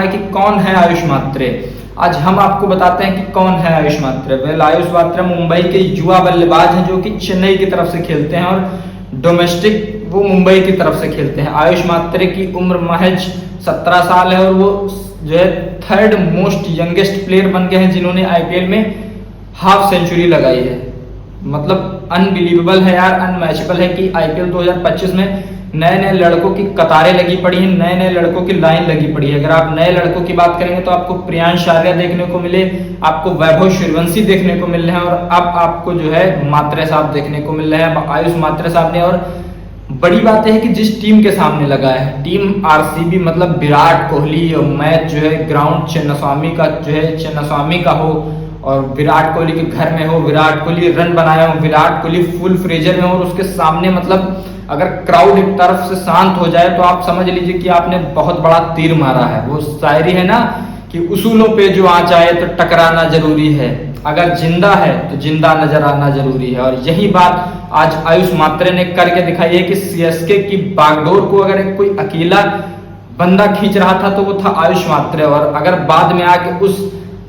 है कि कौन है आयुष मात्रे। आज हम आपको बताते हैं कि कौन है आयुष मात्रे। वेल, आयुष मात्रे मुंबई के युवा बल्लेबाज हैं जो कि चेन्नई की तरफ से खेलते हैं और डोमेस्टिक वो मुंबई की तरफ से खेलते हैं। आयुष मात्रे की उम्र महज 17 साल है और वो जो है थर्ड मोस्ट यंगेस्ट प्लेयर बन गए हैं जिन्होंने आईपीएल में हाफ सेंचुरी लगाई है। मतलब अनबिलीवेबल है यार, अनमैचेबल है कि आईपीएल 2025 में नए नए लड़कों की कतारें लगी पड़ी हैं, नए नए लड़कों की लाइन लगी पड़ी है। अगर आप नए लड़कों की बात करेंगे तो आपको प्रियांश आर्या देखने को मिले, आपको वैभव सूर्यवंशी देखने को मिल रहे हैं और अब आपको जो है मात्रे साहब देखने को मिल रहे हैं, आयुष मात्रे साहब ने। और बड़ी बात है कि जिस टीम के सामने लगा है, टीम आरसीबी, मतलब विराट कोहली, और मैच जो है ग्राउंड चिन्नास्वामी का जो है चिन्नास्वामी का हो और विराट कोहली के घर में हो, विराट कोहली रन बनाया हो, विराट कोहली फुल फ्रेजर में हो और उसके सामने मतलब अगर क्राउड एक तरफ से शांत हो जाए तो आप समझ लीजिए कि आपने बहुत बड़ा तीर मारा है। वो शायरी है ना कि उसूलों पे जो आँच आए तो टकराना जरूरी है, अगर जिंदा है तो जिंदा नजर आना जरूरी है। और यही बात आज आयुष मात्रे ने करके दिखाई है कि सीएसके की बागडोर को अगर कोई अकेला बंदा खींच रहा था तो वो था आयुष मात्रे, और अगर बाद में आके उस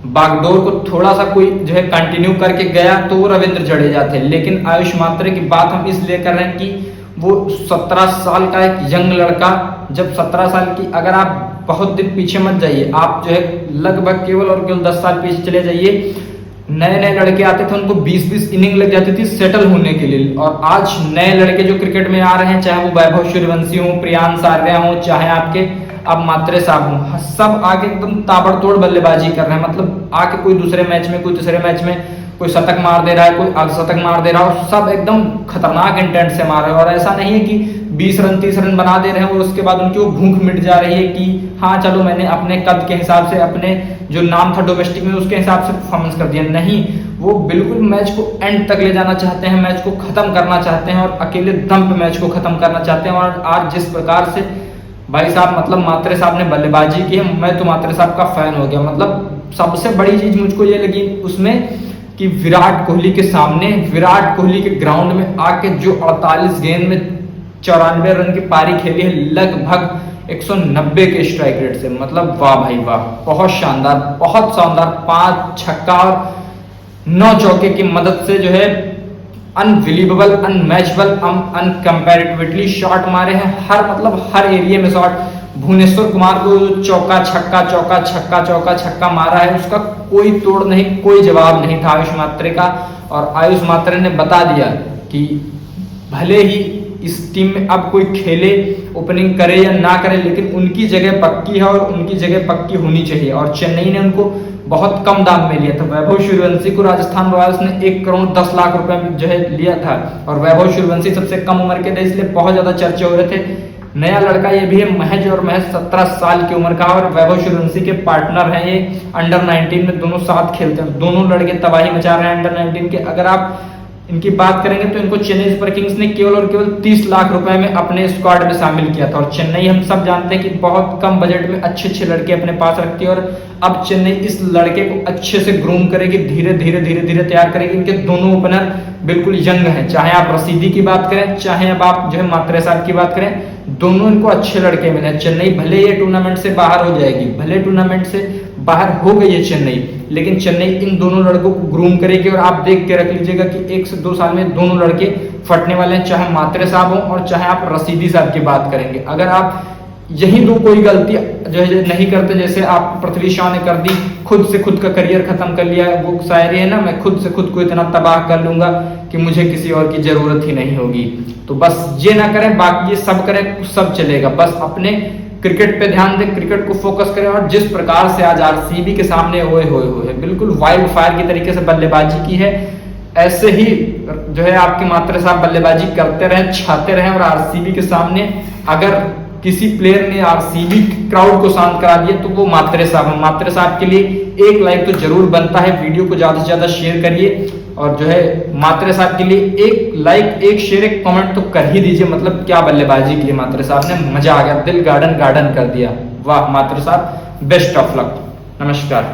बागडोर को थोड़ा सा कोई जो है कंटिन्यू करके गया तो वो रविंद्र जडेजा थे। लेकिन आयुष मात्रे की बात हम इसलिए कर रहे हैं कि वो 17 साल का एक यंग लड़का, जब 17 साल की, अगर आप बहुत दिन पीछे मत जाइए, आप जो है लगभग केवल और केवल 10 साल पीछे चले जाइए, नए नए लड़के आते थे उनको 20-20 इनिंग लग जाती थी सेटल होने के लिए। और आज नए लड़के जो क्रिकेट में आ रहे हैं, चाहे वो वैभव सूर्यवंशी हो, प्रियांश आर्या हो, चाहे आपके अब मात्रे साहब हो, सब आके एकदम ताबड़तोड़ बल्लेबाजी कर रहे हैं। मतलब आके कोई दूसरे मैच में, कोई तीसरे मैच में कोई शतक मार दे रहा है, कोई अर्धशतक मार दे रहा है, और सब एकदम खतरनाक इंटेंट से मार रहे हैं। और ऐसा नहीं है कि 20 रन 30 रन बना दे रहे हैं और उसके बाद उनकी वो भूख मिट जा रही है कि हाँ चलो मैंने अपने कद के हिसाब से, अपने जो नाम था डोमेस्टिक में उसके हिसाब से परफॉर्मेंस कर दिया। नहीं, वो बिल्कुल मैच को एंड तक ले जाना चाहते हैं, मैच को खत्म करना चाहते हैं और अकेले दम पे मैच को खत्म करना चाहते हैं। और आज जिस प्रकार से भाई साहब, मतलब मात्रे साहब ने बल्लेबाजी की है, मैं तो मात्रे साहब का फैन हो गया। मतलब सबसे बड़ी चीज मुझको ये लगी उसमें कि विराट कोहली के सामने, विराट कोहली के ग्राउंड में आके जो 48 गेंद में 94 रन की पारी खेली है, लगभग 190 के स्ट्राइक रेट से। मतलब वाह भाई वाह, बहुत शानदार, बहुत शानदार। 5 छक्का और 9 चौके की मदद से जो है अनबिलीवेबल, अनमैचेबल, अनकंपैरेटिवली शॉट मारे हैं, हर मतलब हर एरिया में शॉट। भुवनेश्वर कुमार को चौका छक्का चौका छक्का चौका छक्का मारा है, उसका कोई तोड़ नहीं, कोई जवाब नहीं था आयुष मात्रे का। और आयुष मात्रे ने बता दिया कि भले ही इस टीम में अब कोई खेले, ओपनिंग करे या ना करे, लेकिन उनकी जगह पक्की है और उनकी जगह पक्की होनी चाहिए। और चेन्नई ने उनको बहुत कम दाम में लिया था। वैभव सूर्यवंशी को राजस्थान रॉयल्स ने 1 करोड़ 10 लाख रुपए में जो है लिया था, और वैभव सूर्यवंशी सबसे कम उम्र के थे, इसलिए बहुत ज्यादा चर्चे हो रहे थे। नया लड़का ये भी है, महज और महज 17 साल की उम्र का, और वैभव सूर्यवंशी के पार्टनर हैं ये अंडर 19 में, दोनों साथ खेलते हैं। दोनों लड़के तबाही मचा रहे हैं अंडर 19 के। अगर आप इनकी बात करेंगे तो इनको चेन्नई सुपर किंग्स ने केवल और केवल 30 लाख रुपए में अपने स्क्वाड में शामिल किया था। और चेन्नई, हम सब जानते हैं कि बहुत कम बजट में अच्छे अच्छे लड़के अपने पास रखती है, और अब चेन्नई इस लड़के को अच्छे से ग्रूम करेगी, धीरे धीरे धीरे धीरे तैयार करेगी। इनके दोनों ओपनर बिल्कुल यंग हैं, चाहे आप रसीदी की बात करें, चाहे अब आप जो है मात्रे साहब की बात करें, दोनों इनको अच्छे लड़के मिले। चेन्नई भले ये टूर्नामेंट से बाहर हो जाएगी, भले टूर्नामेंट से बाहर हो गई है चेन्नई, लेकिन चेन्नई इन दोनों लड़कों को ग्रूम करेगी। और आप देख के रख लीजिएगा कि 1 से 2 साल में दोनों लड़के फटने वाले हैं, चाहे मात्रे साहब हो और चाहे आप रसीदी साहब की बात करेंगे। अगर आप यही दो कोई गलती जो है नहीं करते, जैसे आप पृथ्वी शॉ ने कर दी, खुद से खुद का करियर खत्म कर लिया, वो शायरी है ना, मैं खुद से खुद को इतना तबाह कर लूंगा कि मुझे किसी और की जरूरत ही नहीं होगी। तो बस ये ना करें, बाकी ये सब करें, सब चलेगा। बस अपने क्रिकेट पे ध्यान दें, क्रिकेट को फोकस करें। और जिस प्रकार से आज आरसीबी के सामने होए बिल्कुल वाइल्ड फायर की तरीके से बल्लेबाजी की है, ऐसे ही जो है आपके मात्रे साहब बल्लेबाजी करते रहे, छाते रहे। और आरसीबी के सामने अगर किसी प्लेयर ने आरसीबी क्राउड को शांत करा दिया तो वो मात्रे साहब। मात्रे साहब के लिए एक लाइक तो जरूर बनता है, वीडियो को ज्यादा से ज्यादा शेयर करिए, और जो है मात्रे साहब के लिए एक लाइक, एक शेयर, एक कमेंट तो कर ही दीजिए। मतलब क्या बल्लेबाजी की मात्रे साहब ने, मजा आ गया, दिल गार्डन गार्डन कर दिया। वाह मात्रे साहब, बेस्ट ऑफ लक, नमस्कार।